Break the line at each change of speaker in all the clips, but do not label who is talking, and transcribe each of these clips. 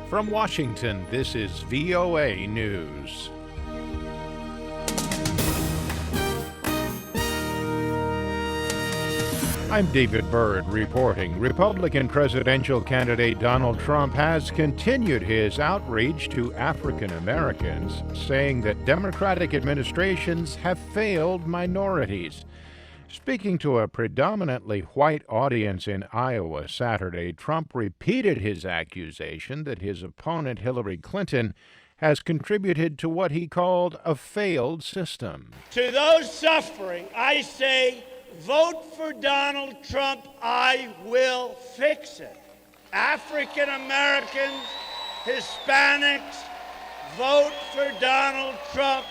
From Washington, this is VOA News. I'm David Byrd reporting. Republican presidential candidate Donald Trump has continued his outreach to African Americans, saying that Democratic administrations have failed minorities. Speaking to a predominantly white audience in Iowa Saturday, Trump repeated his accusation that his opponent Hillary Clinton has contributed to what he called a failed system.
To those suffering, I say, vote for Donald Trump. I will fix it. African Americans, Hispanics, vote for Donald Trump.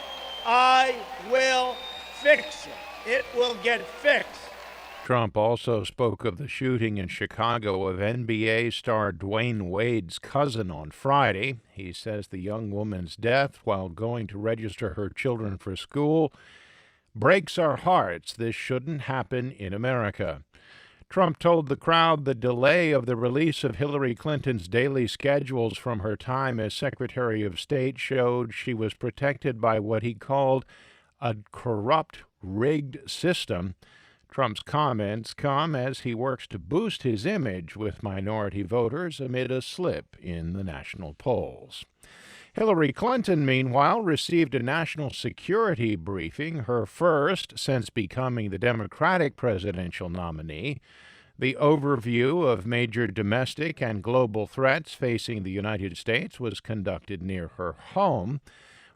I will fix it. It will get fixed.
Trump also spoke of the shooting in Chicago of NBA star Dwyane Wade's cousin on Friday. He says the young woman's death while going to register her children for school breaks our hearts. This shouldn't happen in America. Trump told the crowd the delay of the release of Hillary Clinton's daily schedules from her time as Secretary of State showed she was protected by what he called a corrupt, rigged system. Trump's comments come as he works to boost his image with minority voters amid a slip in the national polls. Hillary Clinton, meanwhile, received a national security briefing, her first since becoming the Democratic presidential nominee. The overview of major domestic and global threats facing the United States was conducted near her home.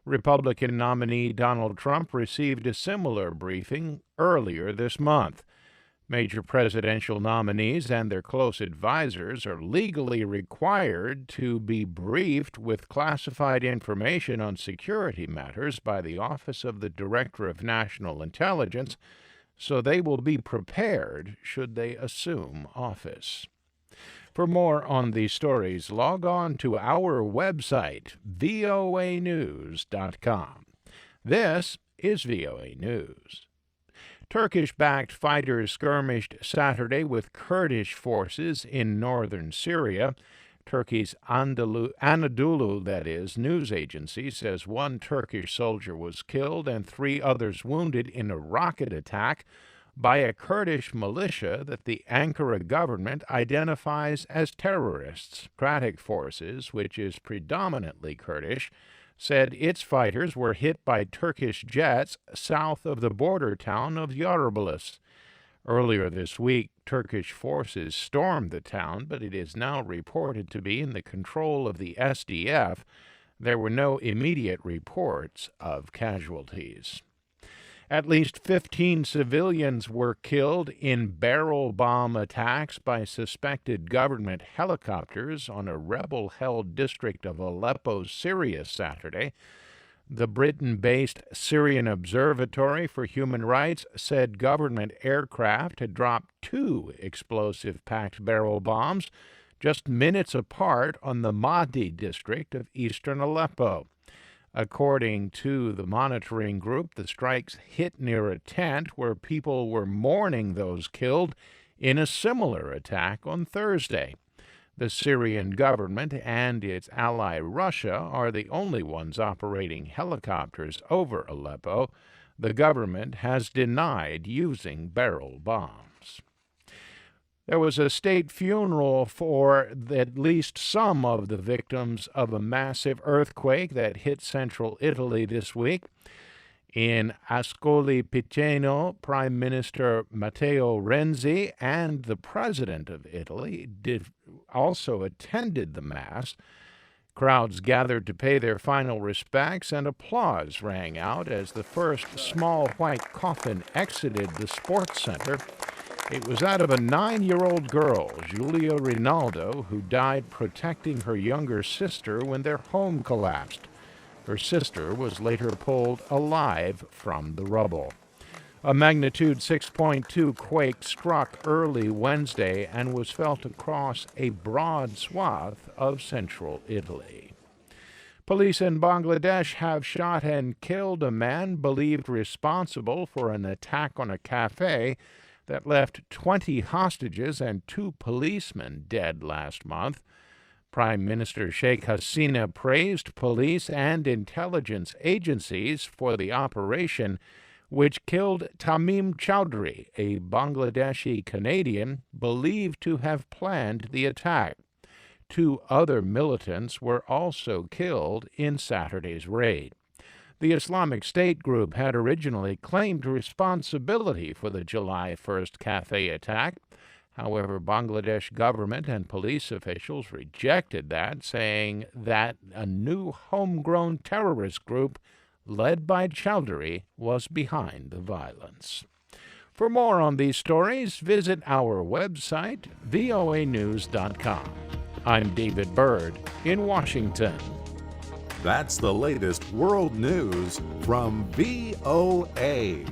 Republican nominee Donald Trump received a similar briefing earlier this month. Major presidential nominees and their close advisors are legally required to be briefed with classified information on security matters by the Office of the Director of National Intelligence, so they will be prepared should they assume office. For more on these stories, log on to our website, voanews.com. This is VOA News. Turkish-backed fighters skirmished Saturday with Kurdish forces in northern Syria. Turkey's Anadolu, news agency says one Turkish soldier was killed and 3 others wounded in a rocket attack by a Kurdish militia that the Ankara government identifies as terrorists. Democratic Forces, which is predominantly Kurdish, said its fighters were hit by Turkish jets south of the border town of Yarabulus. Earlier this week, Turkish forces stormed the town, but it is now reported to be in the control of the SDF. There were no immediate reports of casualties. At least 15 civilians were killed in barrel bomb attacks by suspected government helicopters on a rebel-held district of Aleppo, Syria, Saturday. The Britain-based Syrian Observatory for Human Rights said government aircraft had dropped 2 explosive-packed barrel bombs just minutes apart on the Mahdi district of eastern Aleppo. According to the monitoring group, the strikes hit near a tent where people were mourning those killed in a similar attack on Thursday. The Syrian government and its ally Russia are the only ones operating helicopters over Aleppo. The government has denied using barrel bombs. There was a state funeral for at least some of the victims of a massive earthquake that hit central Italy this week. In Ascoli Piceno, Prime Minister Matteo Renzi and the President of Italy also attended the Mass. Crowds gathered to pay their final respects, and applause rang out as the first small white coffin exited the sports center. It was that of a 9-year-old girl, Giulia Rinaldo, who died protecting her younger sister when their home collapsed. Her sister was later pulled alive from the rubble. A magnitude 6.2 quake struck early Wednesday and was felt across a broad swath of central Italy. Police in Bangladesh have shot and killed a man believed responsible for an attack on a cafe that left 20 hostages and 2 policemen dead last month. Prime Minister Sheikh Hasina praised police and intelligence agencies for the operation, which killed Tamim Chowdhury, a Bangladeshi Canadian believed to have planned the attack. 2 other militants were also killed in Saturday's raid. The Islamic State group had originally claimed responsibility for the July 1st cafe attack. However, Bangladesh government and police officials rejected that, saying that a new homegrown terrorist group led by Chowdhury was behind the violence. For more on these stories, visit our website, voanews.com. I'm David Byrd in Washington.
That's the latest world news from VOA.